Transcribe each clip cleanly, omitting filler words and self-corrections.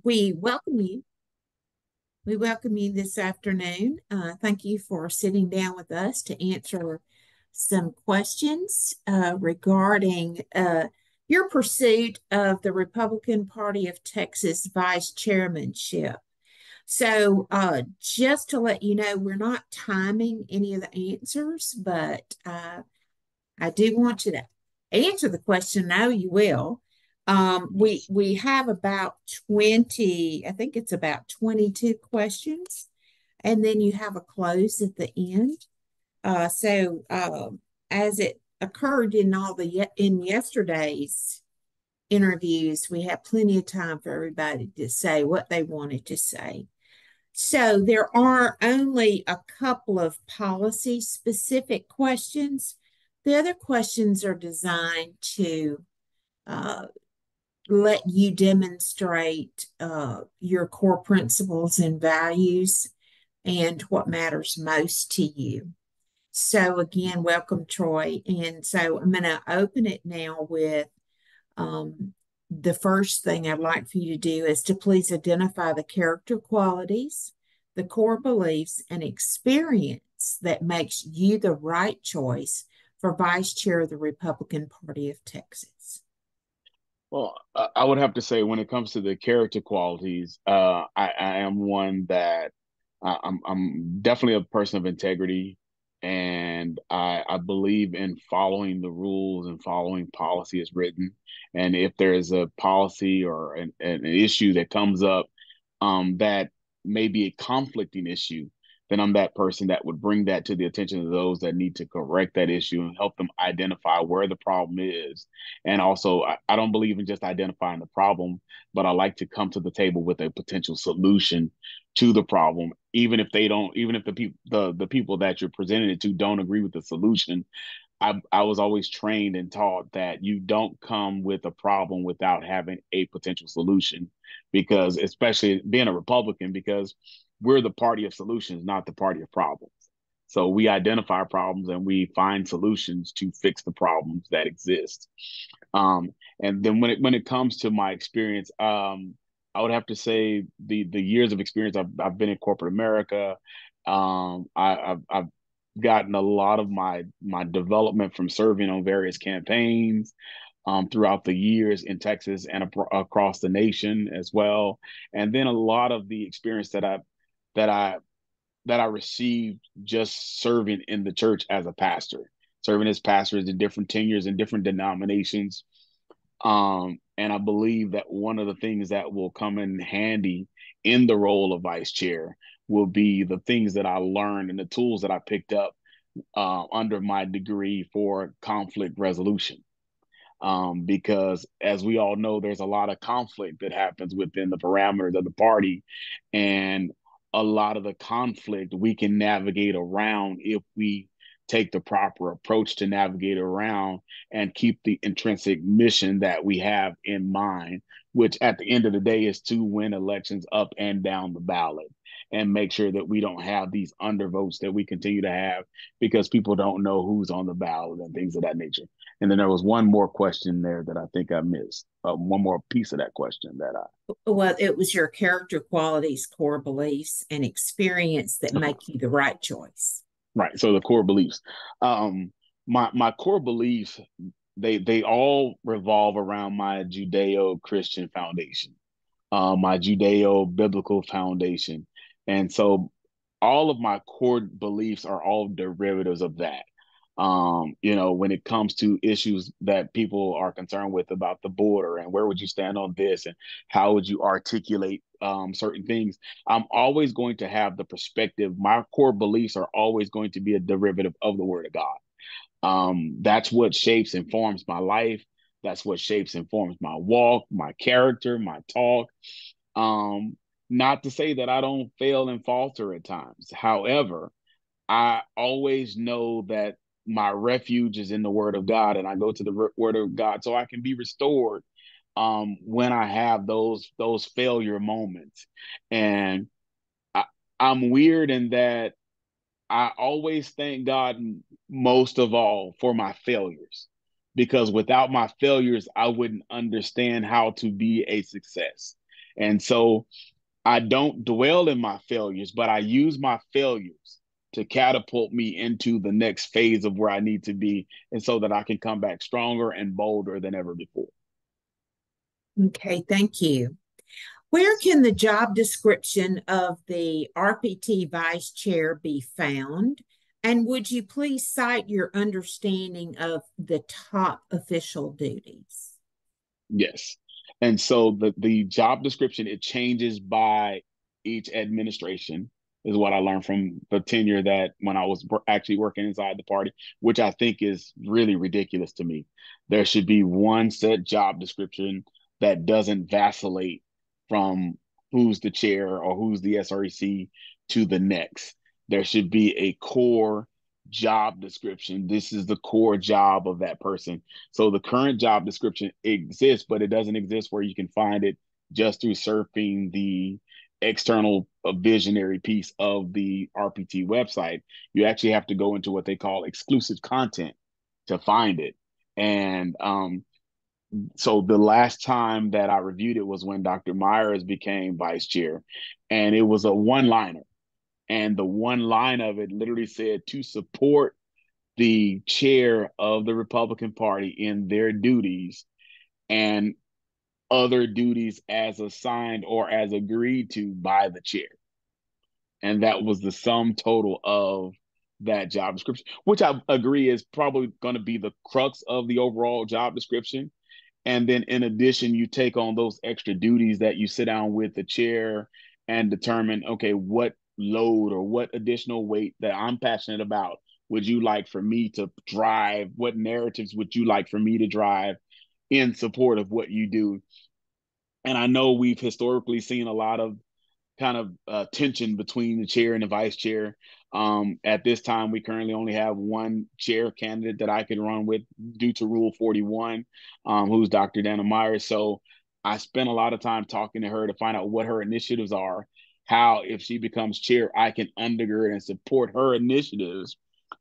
We welcome you. We welcome you this afternoon. Thank you for sitting down with us to answer some questions regarding your pursuit of the Republican Party of Texas vice chairmanship. Just to let you know, we're not timing any of the answers, but I do want you to answer the question. No, you will. We have about 20, I think it's about 22 questions, and then you have a close at the end. As it occurred in in yesterday's interviews, we had plenty of time for everybody to say what they wanted to say. So there are only a couple of policy specific questions. The other questions are designed to uh, let you demonstrate your core principles and values and what matters most to you. So, again, welcome, Troy. And so I'm going to open it now with um, the first thing I'd like for you to do is to please identify the character qualities, the core beliefs, and experience that makes you the right choice for vice chair of the Republican Party of Texas. Well, I would have to say when it comes to the character qualities, I am one that I'm definitely a person of integrity, and I believe in following the rules and following policy as written. And if there is a policy or an issue that comes up, that may be a conflicting issue, then I'm that person that would bring that to the attention of those that need to correct that issue and help them identify where the problem is. And also, I don't believe in just identifying the problem, but I like to come to the table with a potential solution to the problem, even if they don't, even if the people that you're presenting it to don't agree with the solution. I was always trained and taught that you don't come with a problem without having a potential solution, because especially being a Republican, because we're the party of solutions, not the party of problems. So we identify problems and we find solutions to fix the problems that exist. Um, and then when it comes to my experience, I would have to say the years of experience I've been in corporate America. I've gotten a lot of my development from serving on various campaigns throughout the years in Texas and across the nation as well. And then a lot of the experience that I that I received just serving in the church as a pastor, serving as pastors in different tenures and different denominations. And I believe that one of the things that will come in handy in the role of vice chair will be the things that I learned and the tools that I picked up under my degree for conflict resolution. Because as we all know, there's a lot of conflict that happens within the parameters of the party. And a lot of the conflict we can navigate around if we take the proper approach to navigate around and keep the intrinsic mission that we have in mind, which at the end of the day is to win elections up and down the ballot and make sure that we don't have these undervotes that we continue to have because people don't know who's on the ballot and things of that nature. And then there was one more question there that I think I missed. One more piece of that question that Well, it was your character qualities, core beliefs, and experience that make you the right choice. right. So the core beliefs, my core beliefs, they all revolve around my Judeo-Christian foundation, my Judeo-biblical foundation, and so all of my core beliefs are all derivatives of that. When it comes to issues that people are concerned with about the border and where would you stand on this and how would you articulate certain things, I'm always going to have the perspective. My core beliefs are always going to be a derivative of the Word of God. That's what shapes and forms my life. That's what shapes and forms my walk, my character, my talk. Um, Not to say that I don't fail and falter at times. However, I always know that my refuge is in the Word of God, and I go to the Word of God so I can be restored when I have those failure moments. And I, I'm weird in that I always thank God most of all for my failures, because without my failures, I wouldn't understand how to be a success. And so I don't dwell in my failures, but I use my failures to catapult me into the next phase of where I need to be, and so that I can come back stronger and bolder than ever before. Okay, thank you. Where can the job description of the RPT Vice Chair be found? And would you please cite your understanding of the top official duties? Yes. And so the job description, it changes by each administration, is what I learned from the tenure that when I was actually working inside the party, which I think is really ridiculous to me. There should be one set job description that doesn't vacillate from who's the chair or who's the SREC to the next. There should be a core job description. This is the core job of that person. So the current job description exists, but it doesn't exist where you can find it just through surfing the external visionary piece of the RPT website. You actually have to go into what they call exclusive content to find it. And so the last time that I reviewed it was when Dr. Myers became vice chair, and it was a one liner. And the one line of it literally said to support the chair of the Republican Party in their duties and other duties as assigned or as agreed to by the chair. And that was the sum total of that job description, which I agree is probably going to be the crux of the overall job description. And then in addition, you take on those extra duties that you sit down with the chair and determine, okay, what load or what additional weight that I'm passionate about would you like for me to drive? What narratives would you like for me to drive in support of what you do? And I know we've historically seen a lot of kind of tension between the chair and the vice chair. At this time, we currently only have one chair candidate that I could run with due to Rule 41, who's Dr. Dana Myers. So I spent a lot of time talking to her to find out what her initiatives are, how, if she becomes chair, I can undergird and support her initiatives.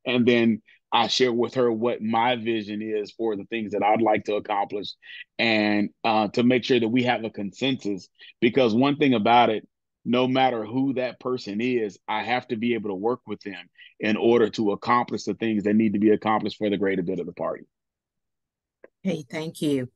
And then I share with her what my vision is for the things that I'd like to accomplish, and to make sure that we have a consensus. Because one thing about it, no matter who that person is, I have to be able to work with them in order to accomplish the things that need to be accomplished for the greater good of the party. Okay, thank you.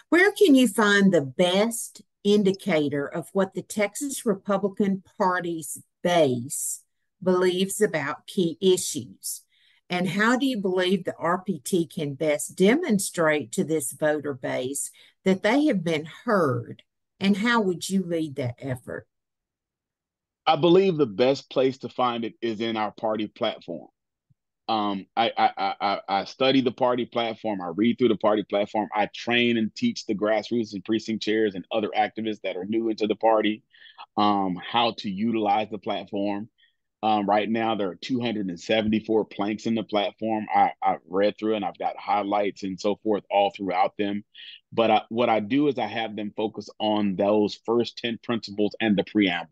Where can you find the best indicator of what the Texas Republican Party's base believes about key issues? And how do you believe the RPT can best demonstrate to this voter base that they have been heard? And how would you lead that effort? I believe the best place to find it is in our party platform. I study the party platform. I read through the party platform. I train and teach the grassroots and precinct chairs and other activists that are new into the party how to utilize the platform. Right now, there are 274 planks in the platform. I've read through and I've got highlights and so forth all throughout them. But what I do is I have them focus on those first 10 principles and the preamble,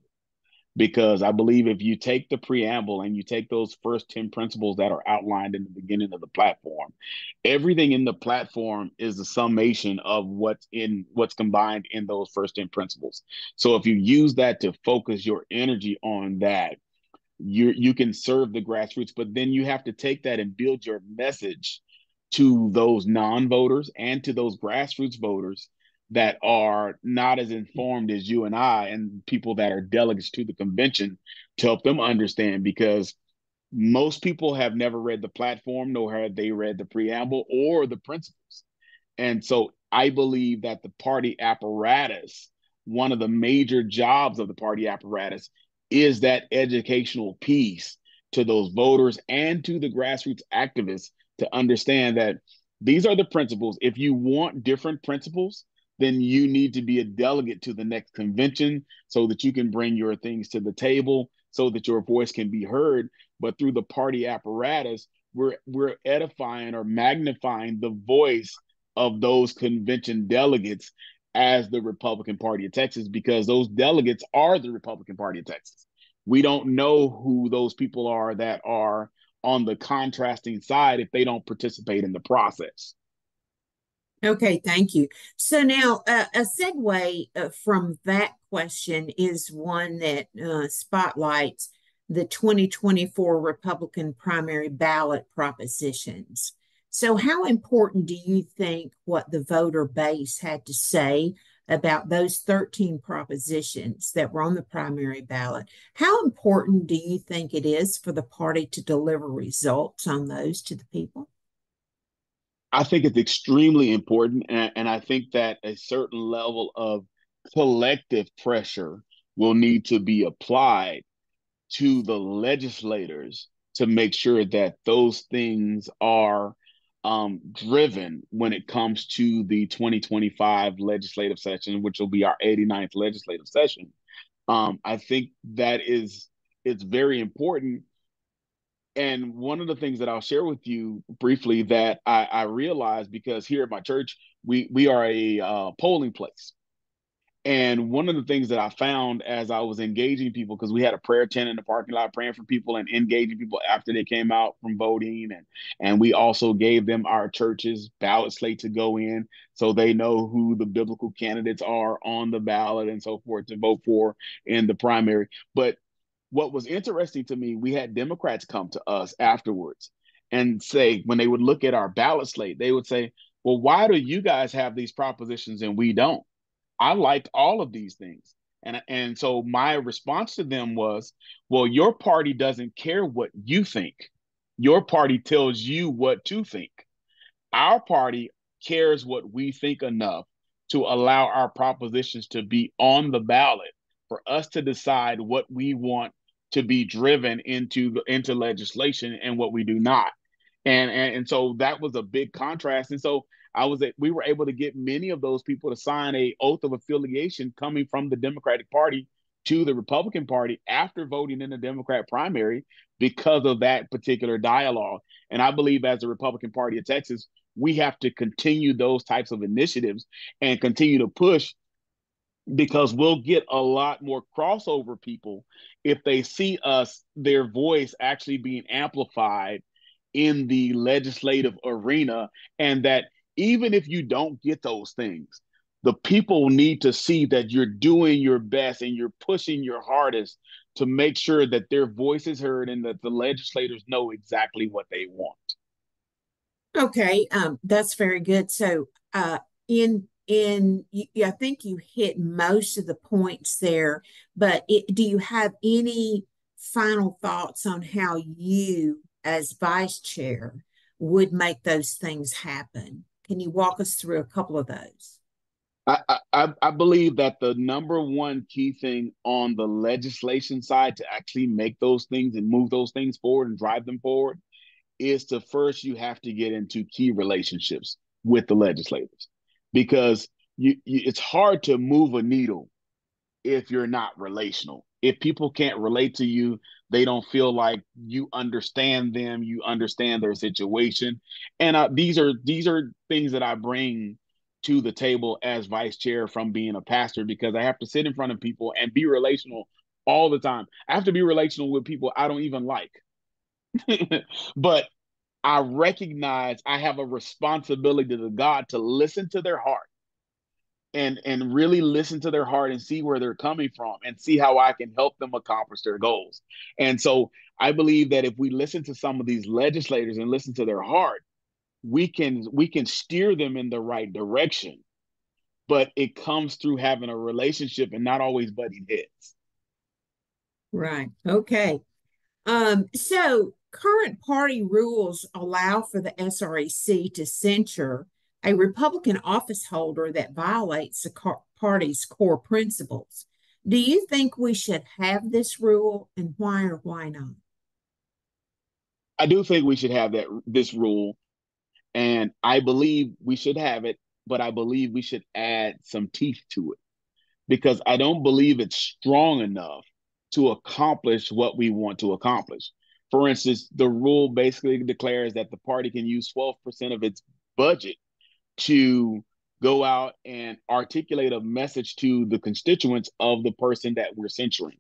because I believe if you take the preamble and you take those first 10 principles that are outlined in the beginning of the platform, everything in the platform is the summation of what's combined in those first 10 principles. So if you use that to focus your energy on that, you can serve the grassroots, but then you have to take that and build your message to those non-voters and to those grassroots voters that are not as informed as you and I and people that are delegates to the convention, to help them understand, because most people have never read the platform, nor have they read the preamble or the principles. And so I believe that the party apparatus, one of the major jobs of the party apparatus, is that educational piece to those voters and to the grassroots activists to understand that these are the principles. If you want different principles, then you need to be a delegate to the next convention so that you can bring your things to the table so that your voice can be heard. But through the party apparatus, we're edifying or magnifying the voice of those convention delegates as the Republican Party of Texas, because those delegates are the Republican Party of Texas. We don't know who those people are that are on the contrasting side if they don't participate in the process. Okay, thank you. So now, a segue from that question is one that spotlights the 2024 Republican primary ballot propositions. So, how important do you think what the voter base had to say about those 13 propositions that were on the primary ballot? How important do you think it is for the party to deliver results on those to the people? I think it's extremely important, and I think that a certain level of collective pressure will need to be applied to the legislators to make sure that those things are driven when it comes to the 2025 legislative session, which will be our 89th legislative session. I think that is it's very important. And one of the things that I'll share with you briefly that I realized, because here at my church we are a polling place. And one of the things that I found as I was engaging people, because we had a prayer tent in the parking lot praying for people and engaging people after they came out from voting, and we also gave them our church's ballot slate to go in so they know who the biblical candidates are on the ballot and so forth to vote for in the primary. But what was interesting to me, we had Democrats come to us afterwards and say, when they would look at our ballot slate, they would say, well, why do you guys have these propositions and we don't? I liked all of these things. And so my response to them was, well, your party doesn't care what you think. Your party tells you what to think. Our party cares what we think enough to allow our propositions to be on the ballot for us to decide what we want to be driven into legislation and what we do not. And so that was a big contrast. And so we were able to get many of those people to sign a oath of affiliation coming from the Democratic Party to the Republican Party after voting in the Democrat primary because of that particular dialogue. And I believe as the Republican Party of Texas, we have to continue those types of initiatives and continue to push, because we'll get a lot more crossover people if they see us, their voice actually being amplified in the legislative arena. And that even if you don't get those things, the people need to see that you're doing your best and you're pushing your hardest to make sure that their voice is heard and that the legislators know exactly what they want. Okay, that's very good. So, I think you hit most of the points there, but do you have any final thoughts on how you, as vice chair, would make those things happen? Can you walk us through a couple of those? I believe that the number one key thing on the legislation side to actually make those things and move those things forward and drive them forward is to first you have to get into key relationships with the legislators, because it's hard to move a needle if you're not relational. If people can't relate to you, they don't feel like you understand them, you understand their situation. And these are things that I bring to the table as vice chair from being a pastor, because I have to sit in front of people and be relational all the time. I have to be relational with people I don't even like. But I recognize I have a responsibility to God to listen to their heart and really listen to their heart and see where they're coming from and see how I can help them accomplish their goals. And so I believe that if we listen to some of these legislators and listen to their heart, we can steer them in the right direction. But it comes through having a relationship and not always butting heads. Right. Okay. So current party rules allow for the SREC to censure a Republican office holder that violates the party's core principles. Do you think we should have this rule, and why or why not? I do think we should have this rule, and I believe we should have it, but I believe we should add some teeth to it, because I don't believe it's strong enough to accomplish what we want to accomplish. For instance, the rule basically declares that the party can use 12% of its budget to go out and articulate a message to the constituents of the person that we're censuring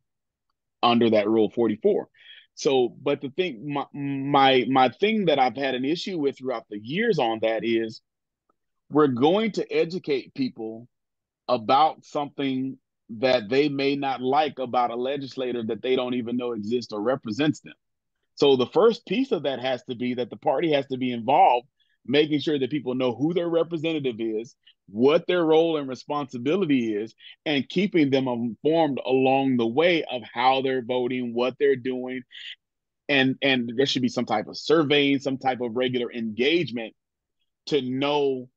under that rule 44. So, but the thing, my thing that I've had an issue with throughout the years on that is we're going to educate people about something that they may not like about a legislator that they don't even know exists or represents them. So the first piece of that has to be that the party has to be involved, making sure that people know who their representative is, what their role and responsibility is, and keeping them informed along the way of how they're voting, what they're doing, and there should be some type of surveying, some type of regular engagement to know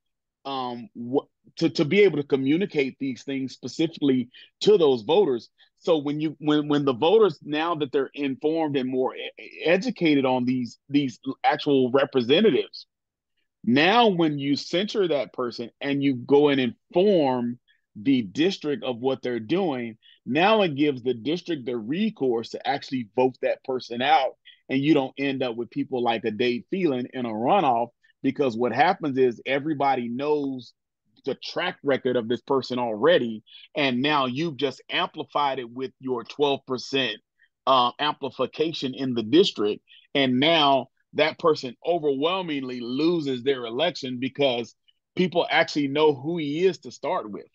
what to be able to communicate these things specifically to those voters. So when the voters, now that they're informed and more educated on these actual representatives, now when you censure that person and you go and inform the district of what they're doing, now it gives the district the recourse to actually vote that person out, and you don't end up with people like a Dave Phelan in a runoff, because what happens is everybody knows the track record of this person already, and now you've just amplified it with your 12% amplification in the district, and now that person overwhelmingly loses their election because people actually know who he is to start with.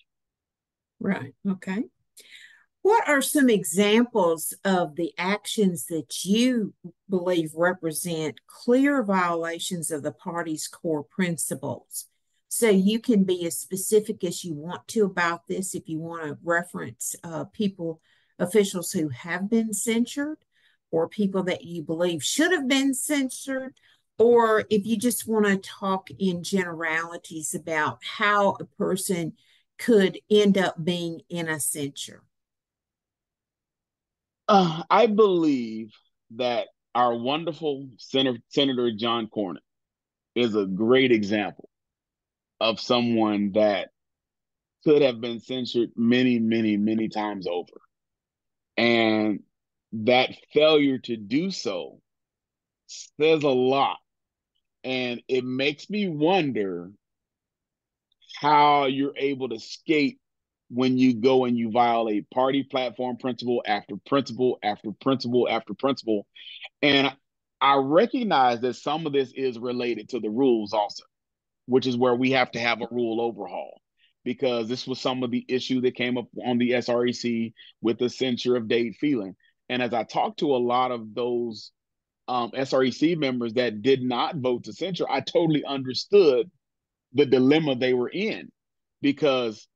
Right. Okay. What are some examples of the actions that you believe represent clear violations of the party's core principles? So you can be as specific as you want to about this if you want to reference people, officials who have been censured, or people that you believe should have been censored, or if you just want to talk in generalities about how a person could end up being in a censure. I believe that our wonderful Senator John Cornyn is a great example of someone that could have been censored many, many, many times over. And that failure to do so says a lot. And it makes me wonder how you're able to skate when you go and you violate party platform principle after principle after principle after principle. And I recognize that some of this is related to the rules also, which is where we have to have a rule overhaul, because this was some of the issue that came up on the SREC with the censure of Dade Phelan. And as I talked to a lot of those SREC members that did not vote to censure, I totally understood the dilemma they were in, because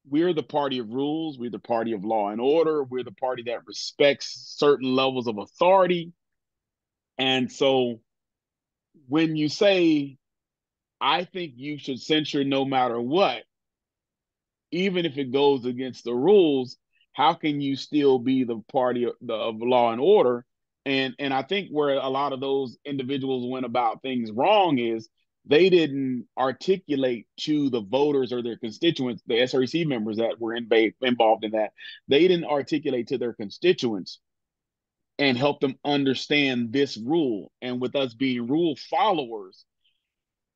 we're the party of rules, we're the party of law and order, we're the party that respects certain levels of authority. And so when you say, I think you should censure no matter what, even if it goes against the rules, how can you still be the party of law and order? And I think where a lot of those individuals went about things wrong is they didn't articulate to the voters or their constituents, the SREC members that were involved in that, they didn't articulate to their constituents and help them understand this rule. And with us being rule followers,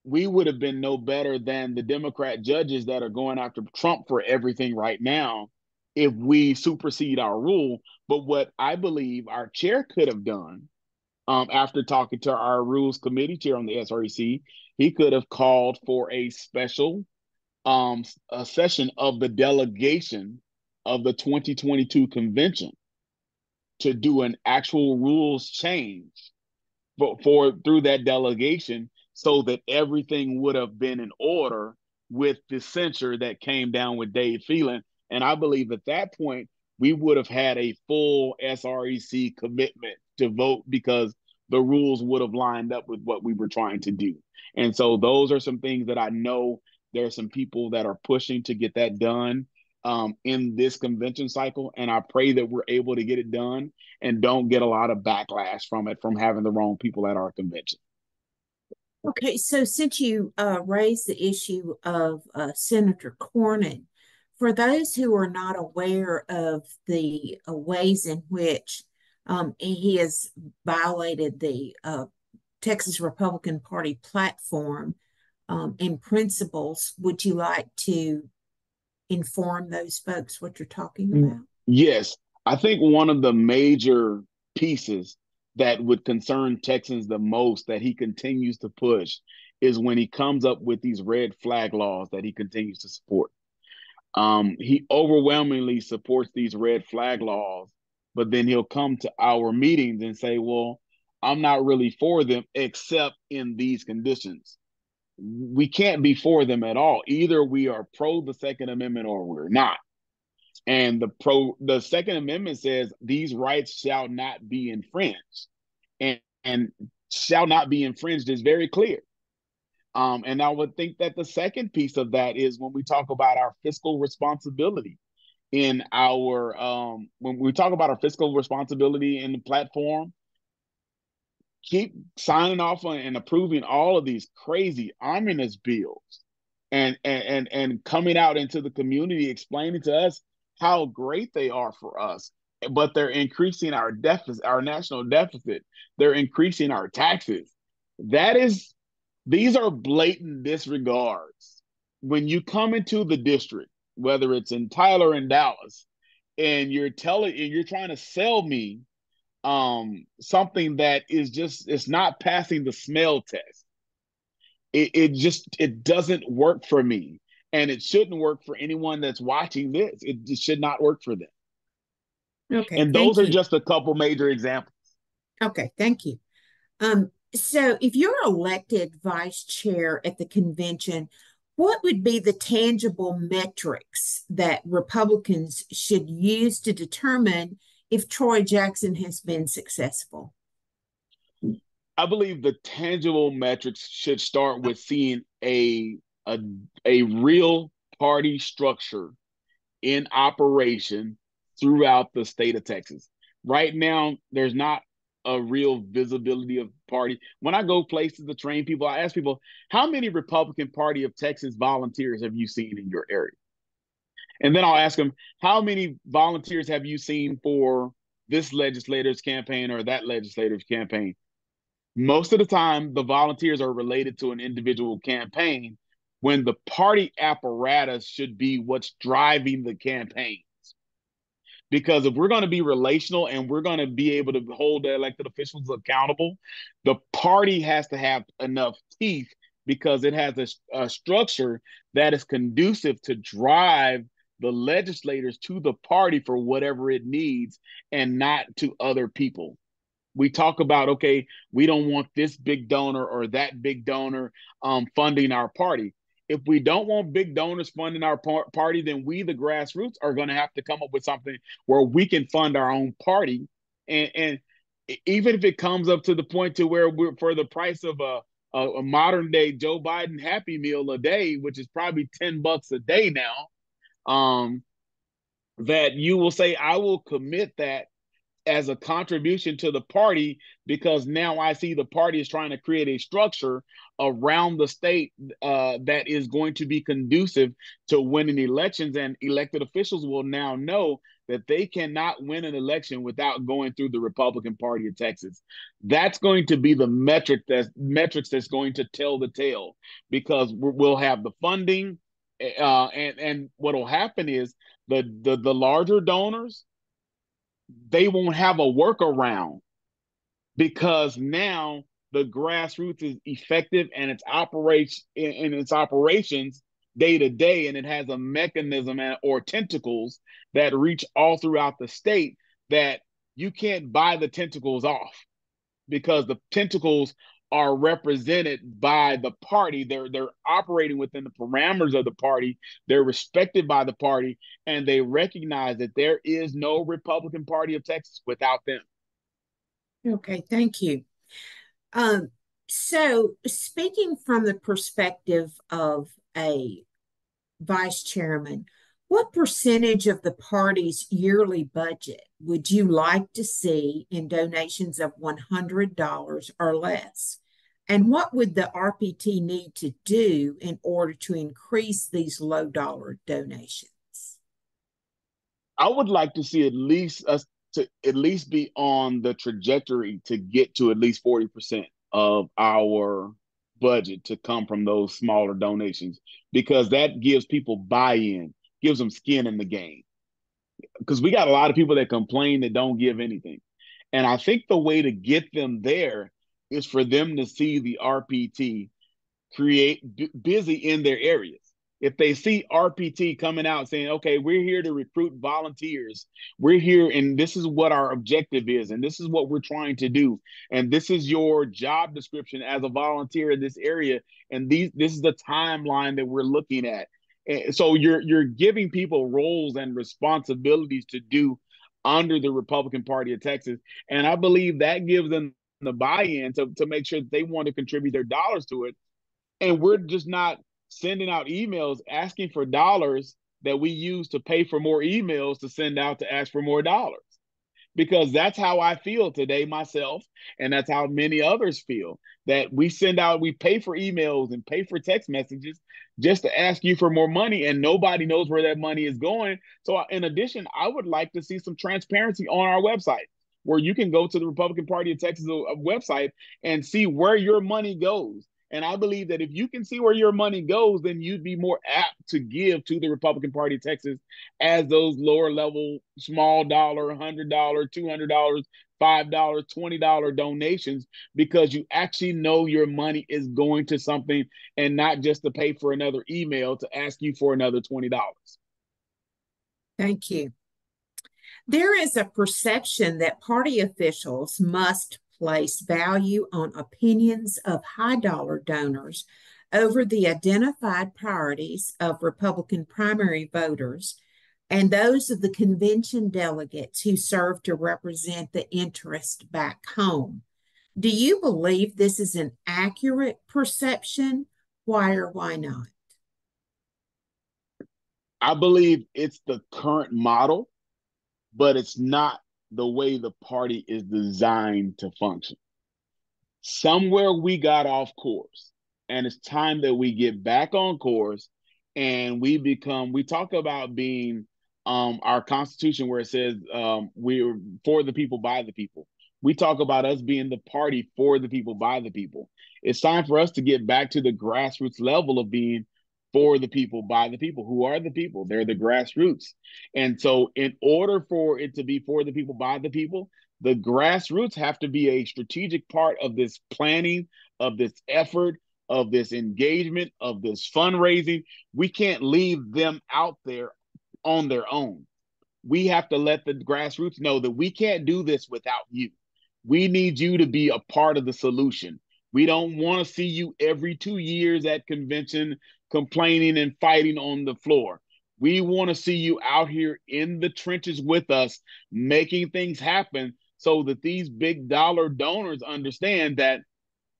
we would have been no better than the Democrat judges that are going after Trump for everything right now if we supersede our rule. But what I believe our chair could have done, after talking to our rules committee chair on the SREC, he could have called for a special a session of the delegation of the 2022 convention to do an actual rules change for through that delegation, so that everything would have been in order with the censure that came down with Dave Phelan. And I believe at that point, we would have had a full SREC commitment to vote, because the rules would have lined up with what we were trying to do. And so those are some things that I know there are some people that are pushing to get that done in this convention cycle. And I pray that we're able to get it done and don't get a lot of backlash from it, from having the wrong people at our convention. Okay, so since you raised the issue of Senator Cornyn, for those who are not aware of the ways in which he has violated the Texas Republican Party platform and principles, would you like to inform those folks what you're talking about? Yes, I think one of the major pieces that would concern Texans the most that he continues to push is when he comes up with these red flag laws that he continues to support. He overwhelmingly supports these red flag laws, but then he'll come to our meetings and say, well, I'm not really for them except in these conditions. We can't be for them at all. Either we are pro the Second Amendment or we're not. And the Second Amendment says these rights shall not be infringed. And shall not be infringed is very clear. And I would think that the second piece of that is when we talk about our fiscal responsibility in our when we talk about our fiscal responsibility in the platform, keep signing off on and approving all of these crazy ominous bills and coming out into the community explaining to us how great they are for us, but they're increasing our deficit, our national deficit. They're increasing our taxes. That is, these are blatant disregards. When you come into the district, whether it's in Tyler and Dallas, and you're trying to sell me something that is just, it's not passing the smell test. It doesn't work for me, and it shouldn't work for anyone that's watching this. It just should not work for them. Okay, And those thank are you. just a couple major examples. Okay, thank you. So if you're elected vice chair at the convention, what would be the tangible metrics that Republicans should use to determine if Troy Jackson has been successful? I believe the tangible metrics should start with seeing a, a real party structure in operation throughout the state of Texas. Right now, there's not a real visibility of party. When I go places to train people, I ask people, how many Republican Party of Texas volunteers have you seen in your area? And then I'll ask them, how many volunteers have you seen for this legislator's campaign or that legislator's campaign? Most of the time, the volunteers are related to an individual campaign when the party apparatus should be what's driving the campaign. Because if we're going to be relational and we're going to be able to hold the elected officials accountable, the party has to have enough teeth because it has a structure that is conducive to drive the legislators to the party for whatever it needs and not to other people. We talk about, okay, we don't want this big donor or that big donor funding our party. If we don't want big donors funding our party, then we, the grassroots, are going to have to come up with something where we can fund our own party. And even if it comes up to the point to where we're for the price of a modern day Joe Biden Happy Meal a day, which is probably $10 a day now, that you will say, I will commit that as a contribution to the party because now I see the party is trying to create a structure around the state that is going to be conducive to winning elections, and elected officials will now know that they cannot win an election without going through the Republican Party of Texas. That's going to be the metrics that's going to tell the tale because we'll have the funding, and what will happen is the larger donors, they won't have a workaround because now the grassroots is effective and its operates in its operations day to day, and it has a mechanism or tentacles that reach all throughout the state that you can't buy the tentacles off because the tentacles are represented by the party. They're operating within the parameters of the party. They're respected by the party, and they recognize that there is no Republican Party of Texas without them. Okay, thank you. Um, so, speaking from the perspective of a vice chairman, what percentage of the party's yearly budget would you like to see in donations of $100 or less? And what would the RPT need to do in order to increase these low dollar donations? I would like to see at least us to at least be on the trajectory to get to at least 40% of our budget to come from those smaller donations because that gives people buy-in, gives them skin in the game. Because we got a lot of people that complain that don't give anything. And I think the way to get them there is for them to see the RPT busy in their areas. If they see RPT coming out saying, okay, we're here to recruit volunteers, we're here and this is what our objective is, and this is what we're trying to do, and this is your job description as a volunteer in this area, and this is the timeline that we're looking at. And so you're giving people roles and responsibilities to do under the Republican Party of Texas. And I believe that gives them the buy-in to make sure that they want to contribute their dollars to it, and we're just not sending out emails asking for dollars that we use to pay for more emails to send out to ask for more dollars. Because that's how I feel today myself, and that's how many others feel, that we pay for emails and pay for text messages just to ask you for more money, and nobody knows where that money is going. So in addition, I would like to see some transparency on our website, where you can go to the Republican Party of Texas website and see where your money goes. And I believe that if you can see where your money goes, then you'd be more apt to give to the Republican Party of Texas as those lower level, small dollar, $100, $200, $5, $20 donations, because you actually know your money is going to something and not just to pay for another email to ask you for another $20. Thank you. There is a perception that party officials must place value on opinions of high dollar donors over the identified priorities of Republican primary voters and those of the convention delegates who serve to represent the interest back home. Do you believe this is an accurate perception? Why or why not? I believe it's the current model, but it's not the way the party is designed to function. Somewhere we got off course, and it's time that we get back on course, and we talk about being our constitution, where it says we're for the people by the people. We talk about us being the party for the people by the people. It's time for us to get back to the grassroots level of being for the people by the people. Who are the people? They're the grassroots. And so in order for it to be for the people by the people, the grassroots have to be a strategic part of this planning, of this effort, of this engagement, of this fundraising. We can't leave them out there on their own. We have to let the grassroots know that we can't do this without you. We need you to be a part of the solution. We don't want to see you every 2 years at convention complaining and fighting on the floor. We want to see you out here in the trenches with us, making things happen so that these big dollar donors understand that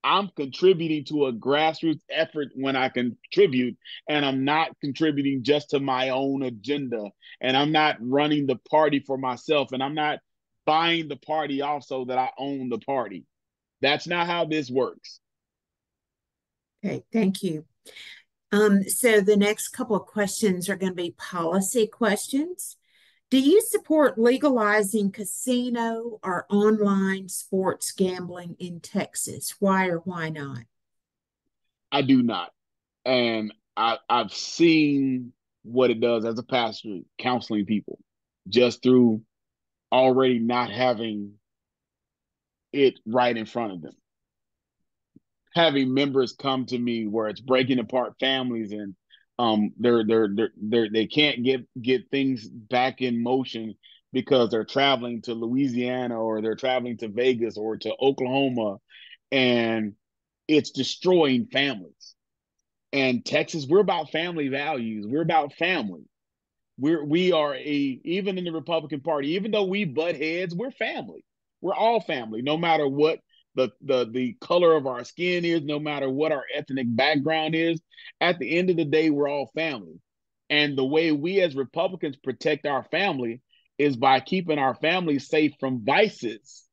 I'm contributing to a grassroots effort when I contribute, and I'm not contributing just to my own agenda, and I'm not running the party for myself, and I'm not buying the party off so that I own the party. That's not how this works. Okay, thank you. So the next couple of questions are going to be policy questions. Do you support legalizing casino or online sports gambling in Texas? Why or why not? I do not. And I've seen what it does as a pastor counseling people just through already not having it right in front of them. Having members come to me where it's breaking apart families, and they can't get things back in motion because they're traveling to Louisiana, or they're traveling to Vegas or to Oklahoma, and it's destroying families. And Texas, we're about family values. We're about family. We are even in the Republican Party, even though we butt heads, we're family. We're all family, no matter what the color of our skin is, no matter what our ethnic background is. At the end of the day, we're all family. And the way we as Republicans protect our family is by keeping our families safe from vices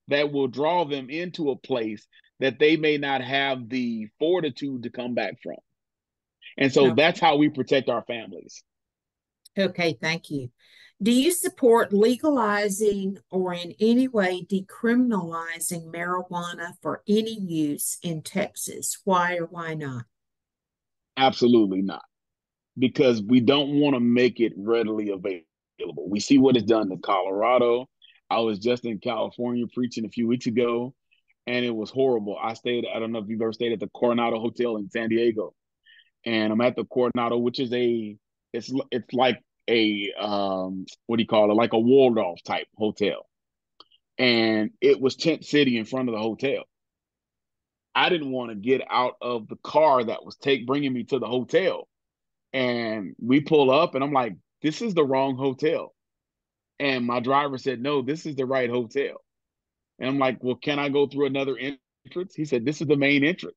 that will draw them into a place that they may not have the fortitude to come back from. And so Okay. that's how we protect our families. Okay, thank you. Do you support legalizing or in any way decriminalizing marijuana for any use in Texas? Why or why not? Absolutely not, because we don't want to make it readily available. We see what it's done to Colorado. I was just in California preaching a few weeks ago, and it was horrible. I don't know if you've ever stayed at the Coronado Hotel in San Diego, and I'm at the Coronado, which is it's like a what do you call it, like a Waldorf type hotel, and it was tent city in front of the hotel. I didn't want to get out of the car that was bringing me to the hotel, and we pull up, and I'm like, this is the wrong hotel, and my driver said, no, this is the right hotel. And I'm like, well, can I go through another entrance? He said, this is the main entrance.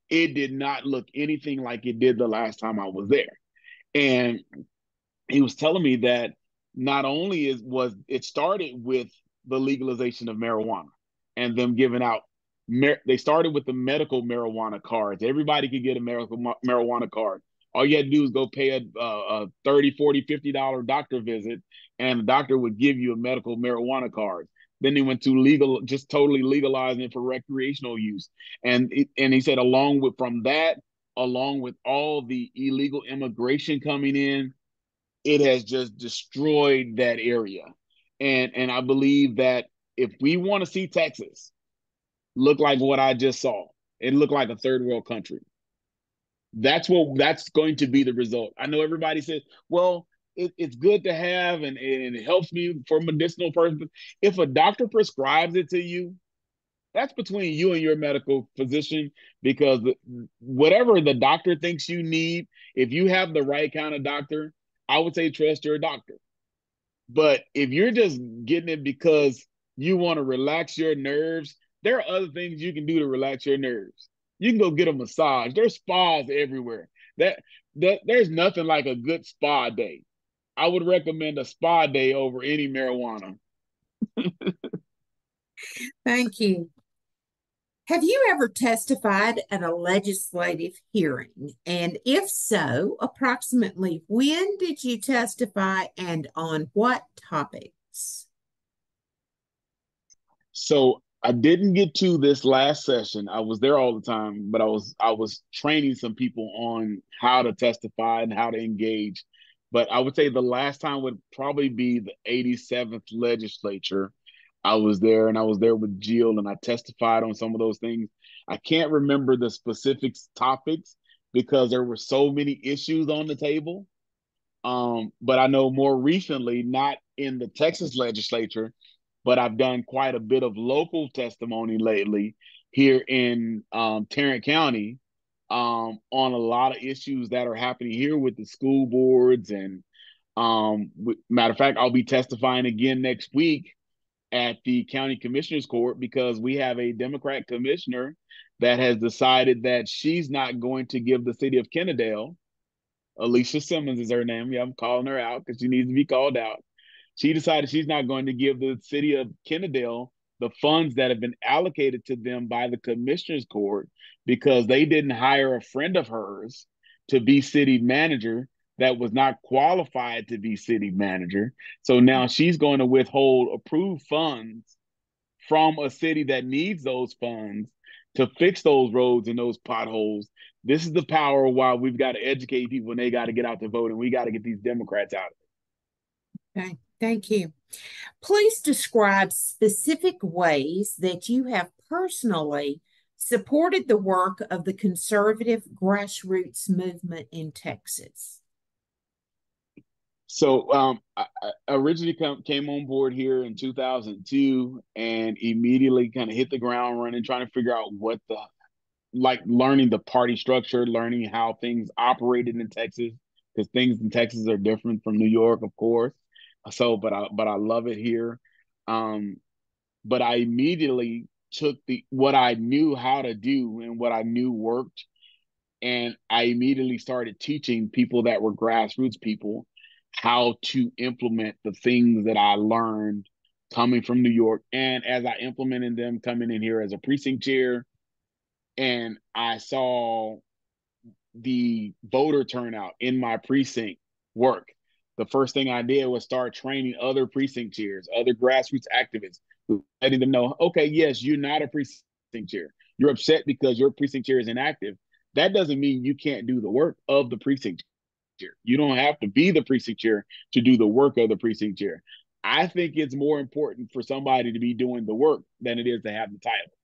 It did not look anything like it did the last time I was there. And he was telling me that not only was it started with the legalization of marijuana and them giving out, they started with the medical marijuana cards. Everybody could get a medical marijuana card. All you had to do is go pay a 30, 40, $50 doctor visit, and the doctor would give you a medical marijuana card. Then they went to legal, just totally legalizing it for recreational use. And he said, from that, along with all the illegal immigration coming in, it has just destroyed that area. And I believe that if we want to see Texas look like what I just saw, it looked like a third world country. That's going to be the result. I know everybody says, well, it's good to have, and it helps me for medicinal purposes. If a doctor prescribes it to you, that's between you and your medical physician, because whatever the doctor thinks you need, if you have the right kind of doctor, I would say trust your doctor. But if you're just getting it because you want to relax your nerves, there are other things you can do to relax your nerves. You can go get a massage. There's spas everywhere. That there's nothing like a good spa day. I would recommend a spa day over any marijuana. Thank you. Have you ever testified at a legislative hearing? And if so, approximately when did you testify and on what topics? So I didn't get to this last session. I was there all the time, but I was training some people on how to testify and how to engage. But I would say the last time would probably be the 87th legislature. I was there, and I was there with Jill, and I testified on some of those things. I can't remember the specific topics because there were so many issues on the table. But I know more recently, not in the Texas legislature, but I've done quite a bit of local testimony lately here in Tarrant County, on a lot of issues that are happening here with the school boards. And matter of fact, I'll be testifying again next week at the county commissioner's court because we have a Democrat commissioner that has decided that she's not going to give the city of Kennedale. Alicia Simmons is her name. Yeah, I'm calling her out because she needs to be called out. She decided she's not going to give the city of Kennedale the funds that have been allocated to them by the commissioner's court because they didn't hire a friend of hers to be city manager that was not qualified to be city manager. So now she's going to withhold approved funds from a city that needs those funds to fix those roads and those potholes. This is the power why we've got to educate people and they got to get out to vote, and we got to get these Democrats out. Okay, thank you. Please describe specific ways that you have personally supported the work of the conservative grassroots movement in Texas. So I originally came on board here in 2002 and immediately kind of hit the ground running, trying to figure out learning the party structure, learning how things operated in Texas, because things in Texas are different from New York, of course. So, but I love it here. But I immediately took what I knew how to do and what I knew worked, and I immediately started teaching people that were grassroots people how to implement the things that I learned coming from New York. And as I implemented them coming in here as a precinct chair, and I saw the voter turnout in my precinct work, the first thing I did was start training other precinct chairs, other grassroots activists, letting them know, okay, yes, you're not a precinct chair. You're upset because your precinct chair is inactive. That doesn't mean you can't do the work of the precinct chair. You don't have to be the precinct chair to do the work of the precinct chair. I think it's more important for somebody to be doing the work than it is to have the title.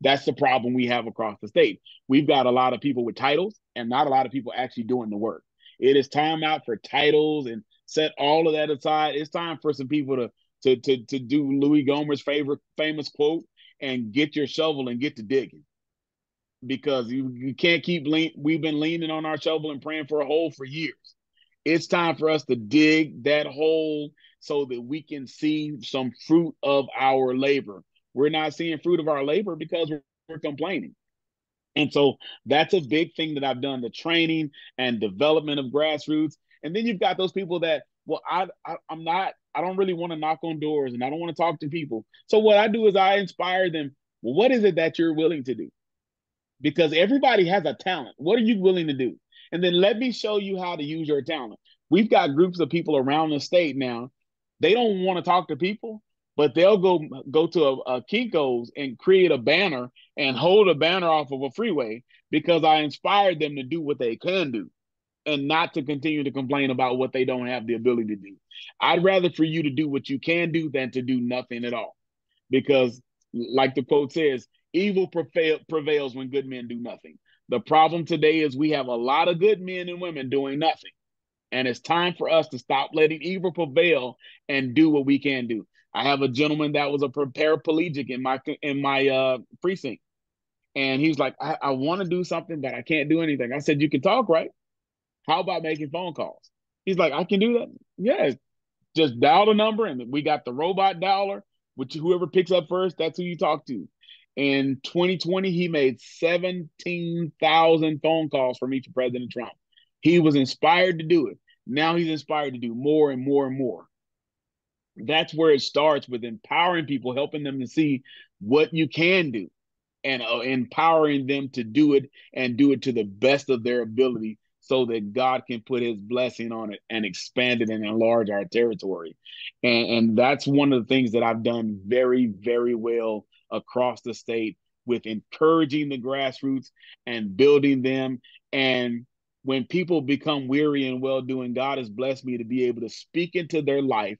That's the problem we have across the state. We've got a lot of people with titles and not a lot of people actually doing the work. It is time out for titles and set all of that aside. It's time for some people to do Louis Gohmert's favorite famous quote and get your shovel and get to digging, because you can't keep we've been leaning on our shovel and praying for a hole for years. It's time for us to dig that hole so that we can see some fruit of our labor. We're not seeing fruit of our labor because we're complaining. And so that's a big thing that I've done, the training and development of grassroots. And then you've got those people that, well, I don't really want to knock on doors and I don't want to talk to people. So what I do is I inspire them. Well, what is it that you're willing to do? Because everybody has a talent. What are you willing to do? And then let me show you how to use your talent. We've got groups of people around the state now. They don't want to talk to people, but they'll go to a Kinko's and create a banner and hold a banner off of a freeway because I inspired them to do what they can do and not to continue to complain about what they don't have the ability to do. I'd rather for you to do what you can do than to do nothing at all, because like the quote says, evil prevails when good men do nothing. The problem today is we have a lot of good men and women doing nothing. And it's time for us to stop letting evil prevail and do what we can do. I have a gentleman that was a paraplegic in my precinct. And he was like, I want to do something, but I can't do anything. I said, you can talk, right? How about making phone calls? He's like, I can do that. Yeah, just dial the number, and we got the robot dialer, which whoever picks up first, that's who you talk to. In 2020, he made 17,000 phone calls for meet President Trump. He was inspired to do it. Now he's inspired to do more and more and more. That's where it starts, with empowering people, helping them to see what you can do, and empowering them to do it and do it to the best of their ability so that God can put his blessing on it and expand it and enlarge our territory. And that's one of the things that I've done very, very well across the state, with encouraging the grassroots and building them. And when people become weary and well doing, God has blessed me to be able to speak into their life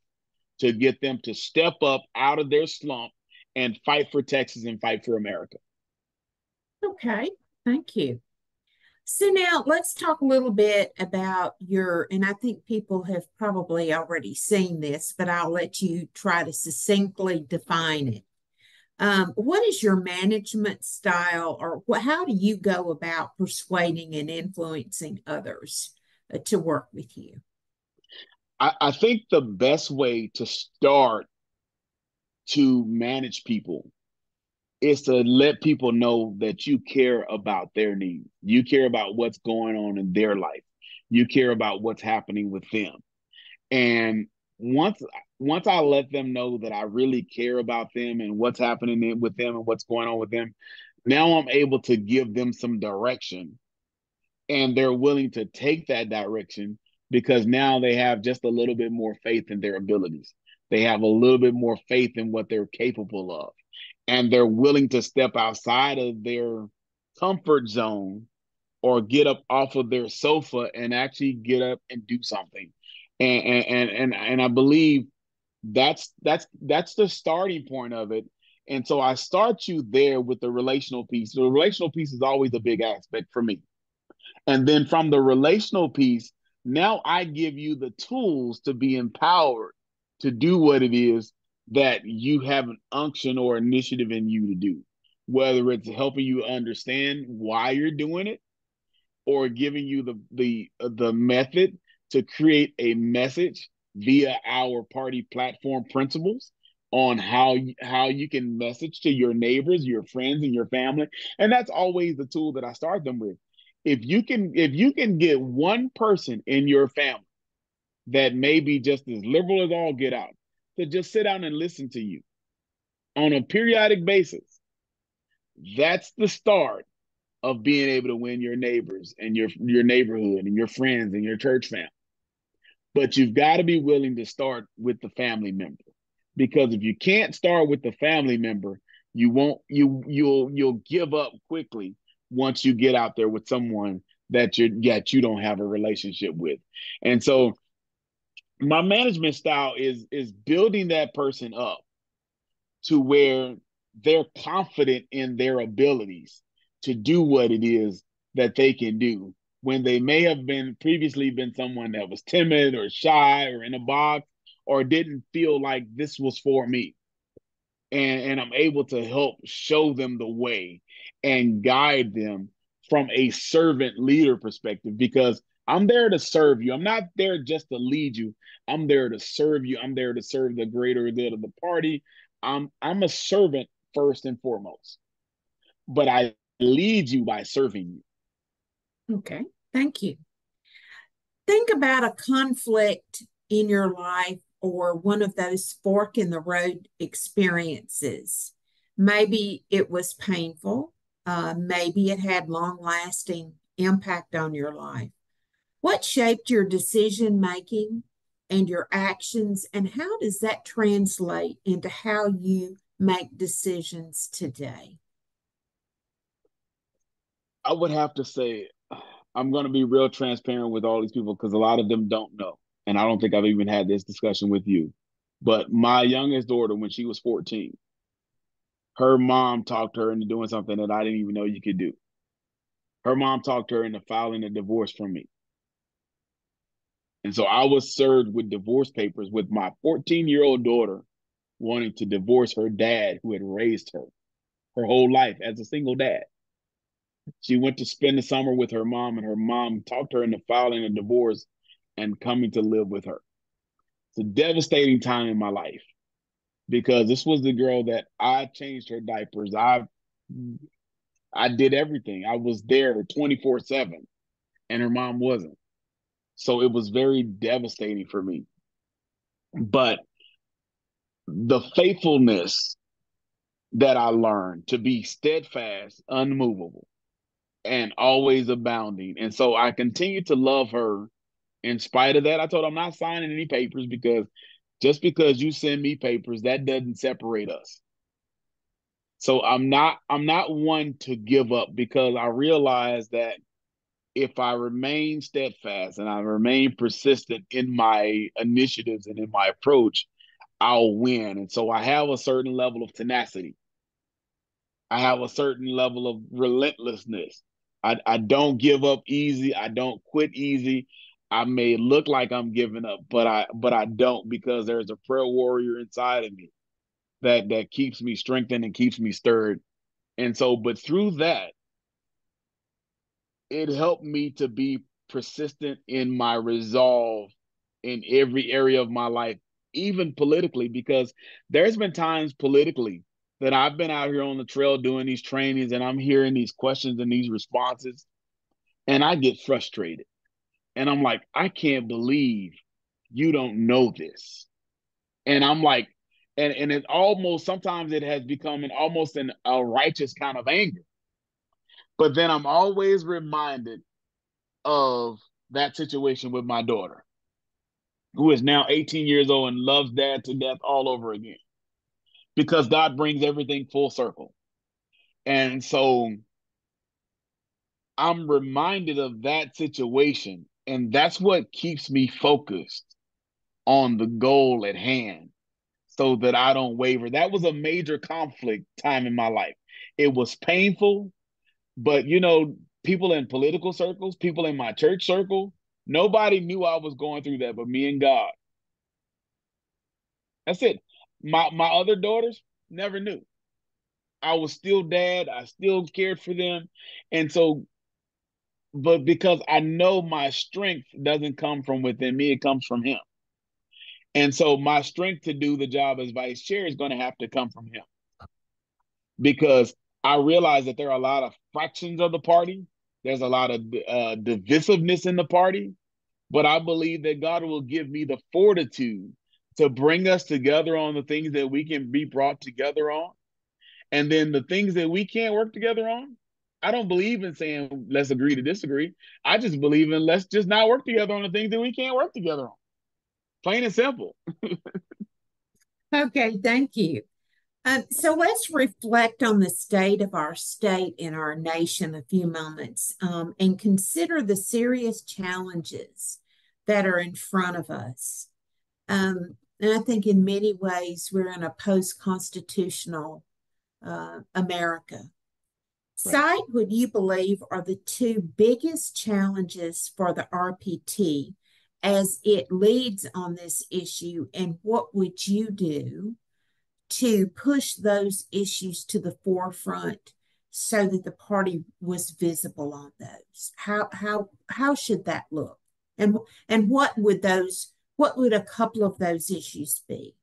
to get them to step up out of their slump and fight for Texas and fight for America. Okay, thank you. So now let's talk a little bit about your, and I think people have probably already seen this, but I'll let you try to succinctly define it. What is your management style, or how do you go about persuading and influencing others to work with you? I think the best way to start to manage people is to let people know that you care about their needs. You care about what's going on in their life. You care about what's happening with them. And once once I let them know that I really care about them and what's happening with them and what's going on with them, now I'm able to give them some direction, and they're willing to take that direction because now they have just a little bit more faith in their abilities. They have a little bit more faith in what they're capable of, and they're willing to step outside of their comfort zone or get up off of their sofa and actually get up and do something. And I believe that's the starting point of it. And so I start you there with the relational piece. The relational piece is always a big aspect for me. And then from the relational piece, now I give you the tools to be empowered to do what it is that you have an unction or initiative in you to do, whether it's helping you understand why you're doing it, or giving you the method to create a message via our party platform principles on how you can message to your neighbors, your friends, and your family. And that's always the tool that I start them with. If you can get one person in your family that may be just as liberal as all get out to just sit down and listen to you on a periodic basis, that's the start of being able to win your neighbors and your neighborhood and your friends and your church family. But you've got to be willing to start with the family member, because if you can't start with the family member, you won't you'll give up quickly once you get out there with someone that you don't have a relationship with. And so my management style is building that person up to where they're confident in their abilities to do what it is that they can do when they may have been previously been someone that was timid or shy or in a box or didn't feel like this was for me. And I'm able to help show them the way and guide them from a servant leader perspective because I'm there to serve you. I'm not there just to lead you. I'm there to serve you. I'm there to serve the greater good of the party. I'm a servant first and foremost, but I lead you by serving you. Okay, thank you. Think about a conflict in your life or one of those fork in the road experiences. Maybe it was painful. Maybe it had long lasting impact on your life. What shaped your decision making and your actions, and how does that translate into how you make decisions today? you. I would have to say, I'm going to be real transparent with all these people because a lot of them don't know. And I don't think I've even had this discussion with you. But my youngest daughter, when she was 14, her mom talked her into doing something that I didn't even know you could do. Her mom talked her into filing a divorce from me. And so I was served with divorce papers with my 14-year-old daughter wanting to divorce her dad who had raised her whole life as a single dad. She went to spend the summer with her mom, and her mom talked her into filing a divorce and coming to live with her. It's a devastating time in my life because this was the girl that I changed her diapers. I did everything. I was there 24/7, and her mom wasn't. So it was very devastating for me. But the faithfulness that I learned to be steadfast, unmovable, and always abounding. And so I continued to love her in spite of that. I told her I'm not signing any papers because just because you send me papers, that doesn't separate us. So I'm not one to give up because I realize that if I remain steadfast and I remain persistent in my initiatives and in my approach, I'll win. And so I have a certain level of tenacity. I have a certain level of relentlessness. I don't give up easy. I don't quit easy. I may look like I'm giving up, but I don't because there's a prayer warrior inside of me that keeps me strengthened and keeps me stirred. And so, but through that, it helped me to be persistent in my resolve in every area of my life, even politically, because there's been times politically that I've been out here on the trail doing these trainings and I'm hearing these questions and these responses, and I get frustrated. And I'm like, I can't believe you don't know this. And I'm like, and it almost sometimes it has become almost a righteous kind of anger. But then I'm always reminded of that situation with my daughter, who is now 18 years old and loves dad to death all over again because God brings everything full circle. And so I'm reminded of that situation. And that's what keeps me focused on the goal at hand so that I don't waver. That was a major conflict time in my life. It was painful, but people in political circles, people in my church circle, nobody knew I was going through that but me and God. That's it. My other daughters never knew. I was still dad. I still cared for them. And so, but because I know my strength doesn't come from within me, it comes from him. And so my strength to do the job as vice chair is going to have to come from him because I realize that there are a lot of fractions of the party. There's a lot of divisiveness in the party, but I believe that God will give me the fortitude to bring us together on the things that we can be brought together on. And then the things that we can't work together on, I don't believe in saying let's agree to disagree. I just believe in let's just not work together on the things that we can't work together on. Plain and simple. Okay, thank you. So let's reflect on the state of our state and our nation a few moments and consider the serious challenges that are in front of us. And I think in many ways we're in a post constitutional America. Right. Cite what you believe are the two biggest challenges for the RPT as it leads on this issue, and what would you do to push those issues to the forefront so that the party was visible on those? How should that look? And what would a couple of those issues be?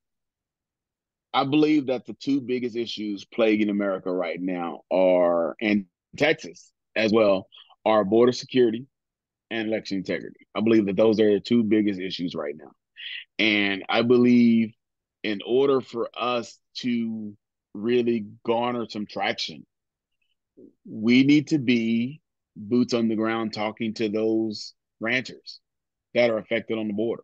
I believe that the two biggest issues plaguing America right now are, and Texas as well, are border security and election integrity. I believe that those are the two biggest issues right now. And I believe in order for us to really garner some traction, we need to be boots on the ground talking to those ranchers that are affected on the border.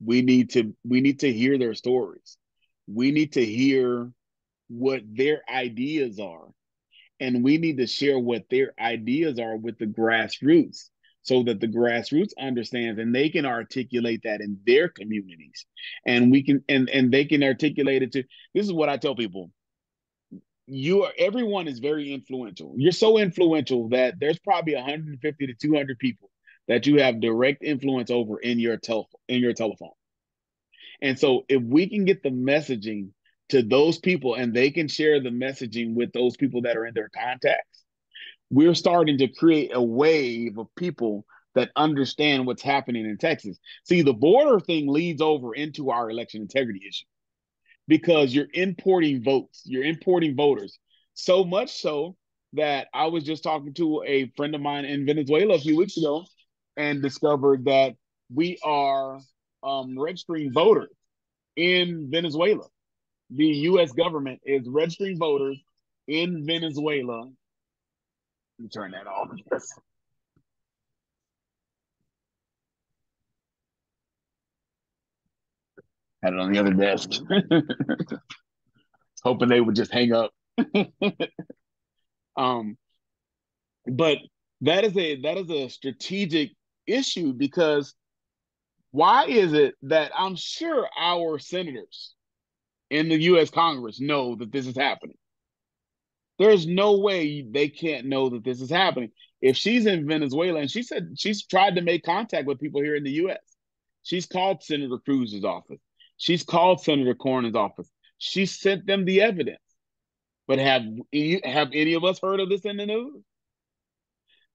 We need to hear their stories. We need to hear what their ideas are, and we need to share what their ideas are with the grassroots so that the grassroots understands and they can articulate that in their communities, and we can and they can articulate it to. This is what I tell people: everyone is very influential. You're so influential that there's probably 150 to 200 people that you have direct influence over in your telephone. And so if we can get the messaging to those people and they can share the messaging with those people that are in their contacts, we're starting to create a wave of people that understand what's happening in Texas. See, the border thing leads over into our election integrity issue because you're importing votes, you're importing voters. So much so that I was just talking to a friend of mine in Venezuela a few weeks ago and discovered that we are registering voters in Venezuela. The U.S. government is registering voters in Venezuela. Let me turn that off. Had it on the other desk, hoping they would just hang up. um, but that is a strategic issue because why is it that I'm sure our senators in the U.S. Congress know that this is happening? There's no way they can't know that this is happening. If she's in Venezuela and she said she's tried to make contact with people here in the U.S., she's called Senator Cruz's office. She's called Senator Cornyn's office. She sent them the evidence. But have any of us heard of this in the news?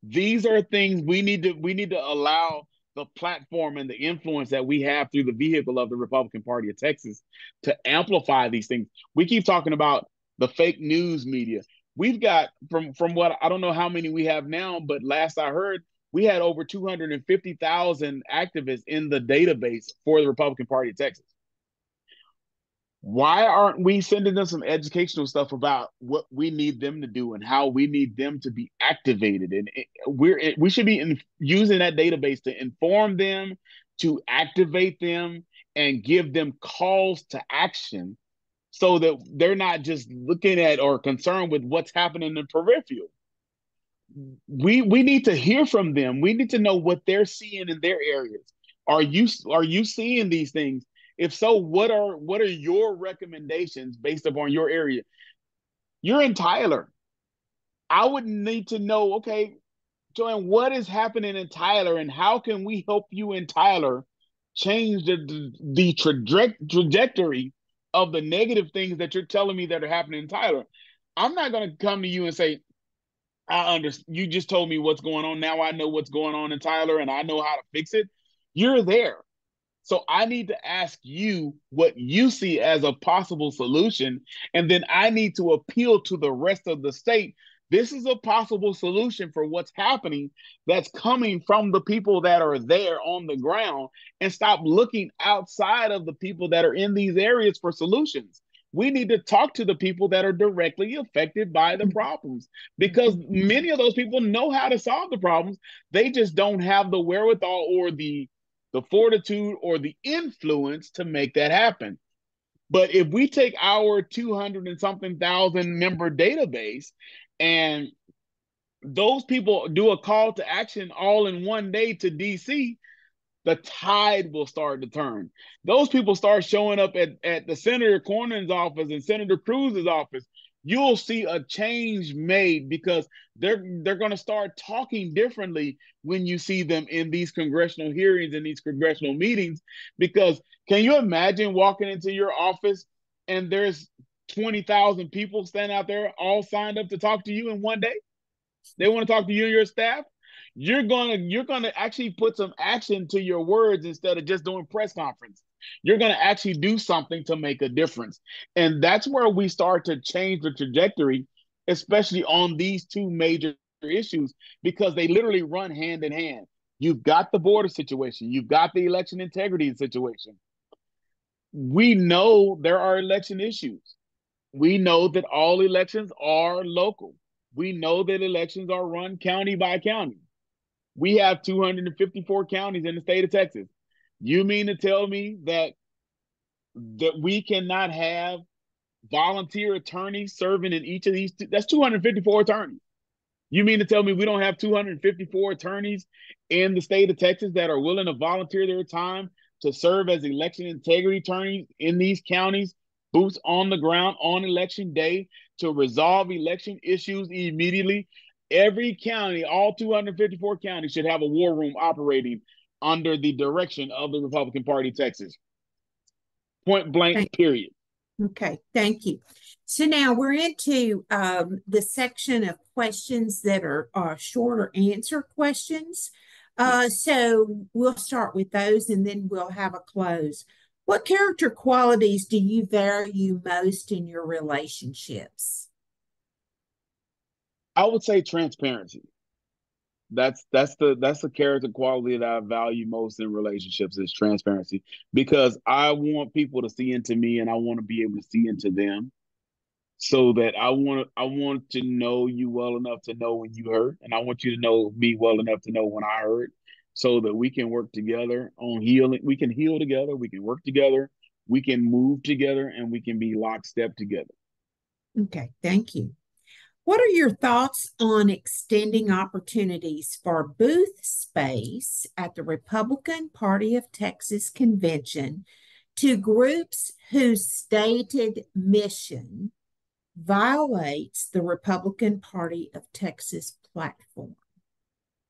These are things we need to allow the platform and the influence that we have through the vehicle of the Republican Party of Texas to amplify these things. We keep talking about the fake news media. We've got from what I don't know how many we have now, but last I heard, we had over 250,000 activists in the database for the Republican Party of Texas. Why aren't we sending them some educational stuff about what we need them to do and how we need them to be activated? And we should be using that database to inform them, to activate them, and give them calls to action so that they're not just looking at or concerned with what's happening in the peripheral. We need to hear from them. We need to know what they're seeing in their areas. Are you seeing these things? If so, what are your recommendations based upon your area? You're in Tyler. I would need to know, okay, Joanne, what is happening in Tyler and how can we help you in Tyler change the trajectory of the negative things that you're telling me that are happening in Tyler? I'm not going to come to you and say, I understand. You just told me what's going on. Now I know what's going on in Tyler and I know how to fix it. You're there. So I need to ask you what you see as a possible solution. And then I need to appeal to the rest of the state. This is a possible solution for what's happening that's coming from the people that are there on the ground, and stop looking outside of the people that are in these areas for solutions. We need to talk to the people that are directly affected by the problems because many of those people know how to solve the problems. They just don't have the wherewithal or the fortitude or the influence to make that happen. But if we take our 200 and something thousand member database and those people do a call to action all in one day to DC, the tide will start to turn. Those people start showing up at the Senator Cornyn's office and Senator Cruz's office. you'll see a change made because they're going to start talking differently when you see them in these congressional hearings and these congressional meetings. Because can you imagine walking into your office and there's 20,000 people standing out there all signed up to talk to you in one day? They want to talk to you and your staff. You're gonna actually put some action to your words instead of just doing press conference. You're gonna actually do something to make a difference, and that's where we start to change the trajectory, especially on these two major issues, because they literally run hand in hand. You've got the border situation, you've got the election integrity situation. We know there are election issues. We know that all elections are local. We know that elections are run county by county. We have 254 counties in the state of Texas. You mean to tell me that we cannot have volunteer attorneys serving in each of these? That's 254 attorneys. You mean to tell me we don't have 254 attorneys in the state of Texas that are willing to volunteer their time to serve as election integrity attorneys in these counties, boots on the ground on election day to resolve election issues immediately? Every county, all 254 counties, should have a war room operating under the direction of the Republican Party of Texas. Point blank, period. Okay, thank you. So now we're into the section of questions that are shorter answer questions. So we'll start with those and then we'll have a close. What character qualities do you value most in your relationships? I would say transparency. That's the character quality that I value most in relationships is transparency, because I want people to see into me and I want to be able to see into them, so that I want to know you well enough to know when you hurt, and I want you to know me well enough to know when I hurt, so that we can work together on healing. We can heal together, we can work together, we can move together, and we can be lockstep together. Okay, thank you. What are your thoughts on extending opportunities for booth space at the Republican Party of Texas convention to groups whose stated mission violates the Republican Party of Texas platform?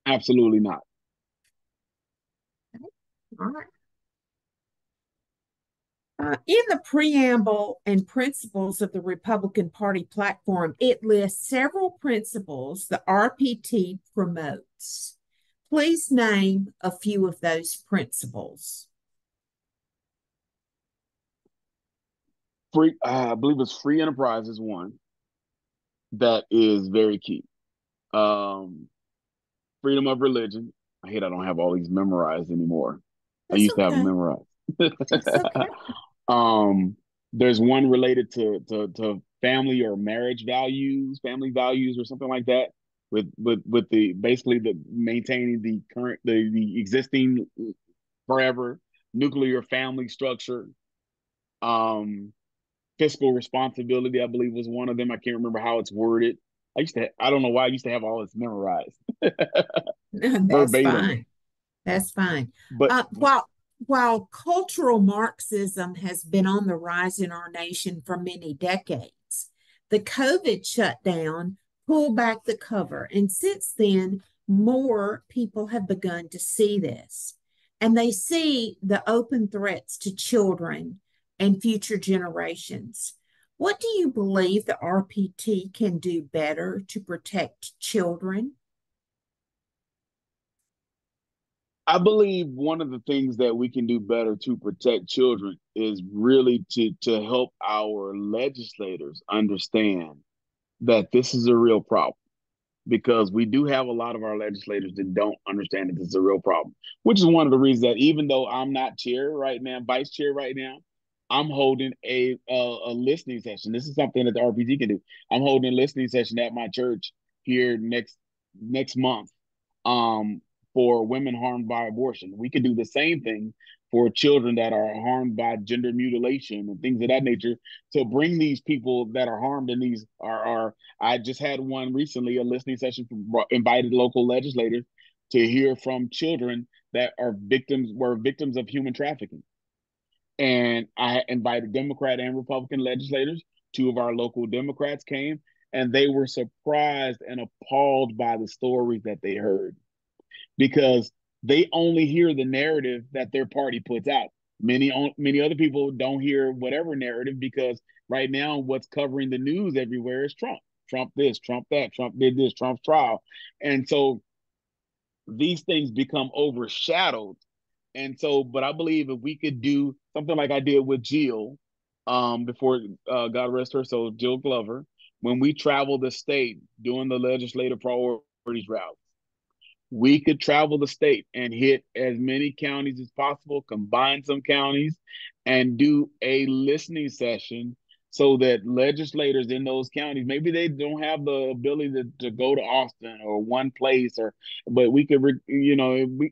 Absolutely not. All right. In the preamble and principles of the Republican Party platform, it lists several principles the RPT promotes. Please name a few of those principles. Free, I believe it's free enterprise is one that is very key. Um, Freedom of religion. I hate I don't have all these memorized anymore. I That's used to have them okay. memorized. That's okay. um, there's one related to family or marriage values, family values, or something like that. With the basically the maintaining the current the existing forever nuclear family structure. Um, Fiscal responsibility, I believe, was one of them. I can't remember how it's worded. I don't know why I used to have all this memorized That's verbatim. fine. That's fine. But While cultural Marxism has been on the rise in our nation for many decades, the COVID shutdown pulled back the cover. And since then, more people have begun to see this. And they see the open threats to children and future generations. What do you believe the RPT can do better to protect children? I believe one of the things that we can do better to protect children is really to help our legislators understand that this is a real problem, because we do have a lot of our legislators that don't understand that this is a real problem, which is one of the reasons that even though I'm not chair right now, vice chair right now, I'm holding a listening session. This is something that the RPT can do. I'm holding a listening session at my church here next month, um, for women harmed by abortion. We could do the same thing for children that are harmed by gender mutilation and things of that nature, to bring these people that are harmed in these are I just had one recently, a listening session from invited local legislators to hear from children that were victims of human trafficking. And I invited Democrat and Republican legislators. Two of our local Democrats came, and they were surprised and appalled by the stories that they heard because they only hear the narrative that their party puts out. Many other people don't hear whatever narrative because right now what's covering the news everywhere is Trump. Trump this, Trump that, Trump did this, Trump's trial. And so these things become overshadowed. And so, but I believe if we could do something like I did with Jill, before God rest her soul, Jill Glover, when we traveled the state doing the legislative priorities route, we could travel the state and hit as many counties as possible, combine some counties, and do a listening session so that legislators in those counties, maybe they don't have the ability to go to Austin or one place, or but we could,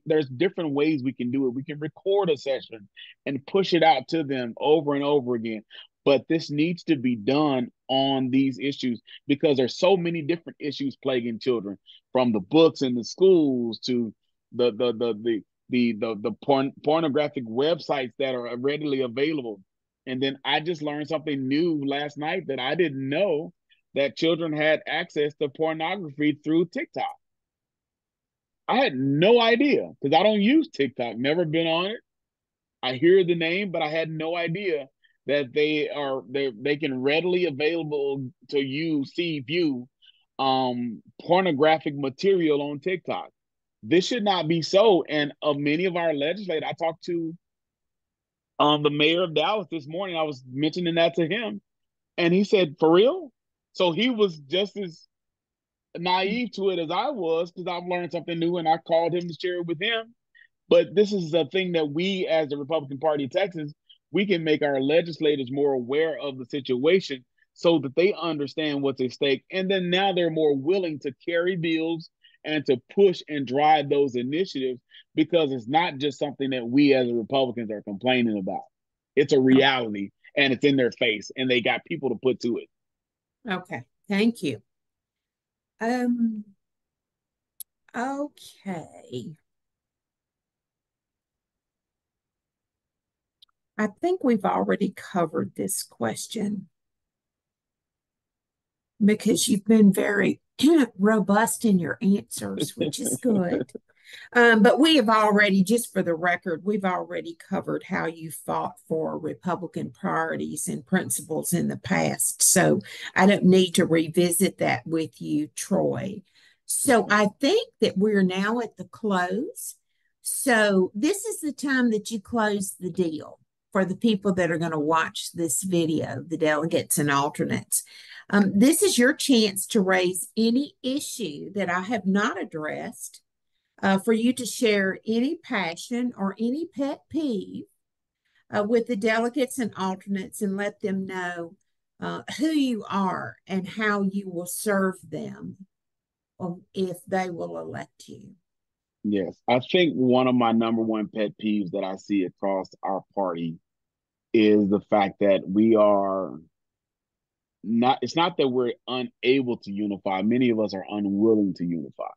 there's different ways we can do it. We can record a session and push it out to them over and over again. But this needs to be done on these issues because there's so many different issues plaguing children, from the books in the schools to the pornographic websites that are readily available. And then I just learned something new last night that I didn't know, that children had access to pornography through TikTok. I had no idea because I don't use TikTok, never been on it. I hear the name, but I had no idea that they can readily available to view pornographic material on TikTok. This should not be so. And of many of our legislators, I talked to the mayor of Dallas this morning. I was mentioning that to him, and he said, "For real?" So he was just as naive to it as I was because I've learned something new, and I called him to share it with him. But this is a thing that we, as the Republican Party of Texas, we can make our legislators more aware of the situation so that they understand what's at stake. And then now they're more willing to carry bills and to push and drive those initiatives because it's not just something that we as Republicans are complaining about. It's a reality and it's in their face and they got people to put to it. Okay, thank you. Um, okay. I think we've already covered this question because you've been very robust in your answers, which is good. But we have already, just for the record, we've already covered how you fought for Republican priorities and principles in the past. So I don't need to revisit that with you, Troy. So I think that we're now at the close. So this is the time that you close the deal for the people that are going to watch this video, the delegates and alternates. This is your chance to raise any issue that I have not addressed, for you to share any passion or any pet peeve with the delegates and alternates and let them know who you are and how you will serve them if they will elect you. Yes, I think one of my number one pet peeves that I see across our party is the fact that we are not, it's not that we're unable to unify. Many of us are unwilling to unify.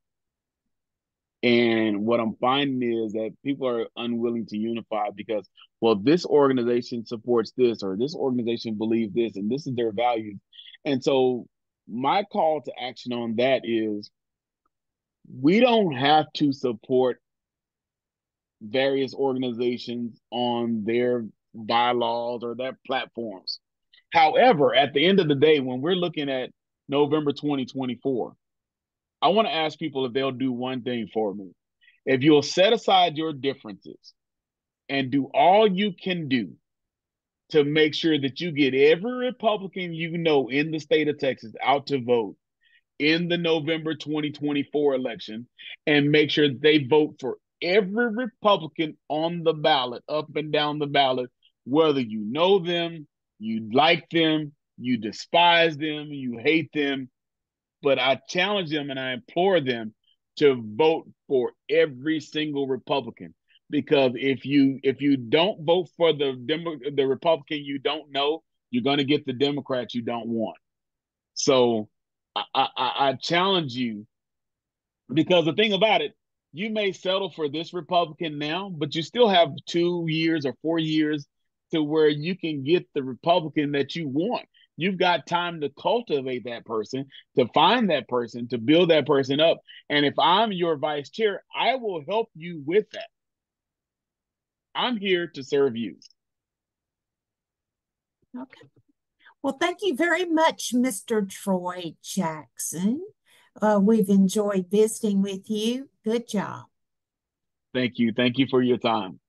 And what I'm finding is that people are unwilling to unify because, well, this organization supports this, or this organization believes this, and this is their values. And so my call to action on that is we don't have to support various organizations on their bylaws or their platforms. However, at the end of the day, when we're looking at November 2024, I want to ask people if they'll do one thing for me. If you'll set aside your differences and do all you can do to make sure that you get every Republican you know in the state of Texas out to vote in the November 2024 election, and make sure they vote for every Republican on the ballot, up and down the ballot, whether you know them, you like them, you despise them, you hate them. But I challenge them and I implore them to vote for every single Republican. Because if you don't vote for the Republican you don't know, you're going to get the Democrats you don't want. So I challenge you, because the thing about it, you may settle for this Republican now, but you still have 2 years or 4 years to where you can get the Republican that you want. You've got time to cultivate that person, to find that person, to build that person up. And if I'm your vice chair, I will help you with that. I'm here to serve you. Okay. Well, thank you very much, Mr. Troy Jackson. We've enjoyed visiting with you. Good job. Thank you. Thank you for your time.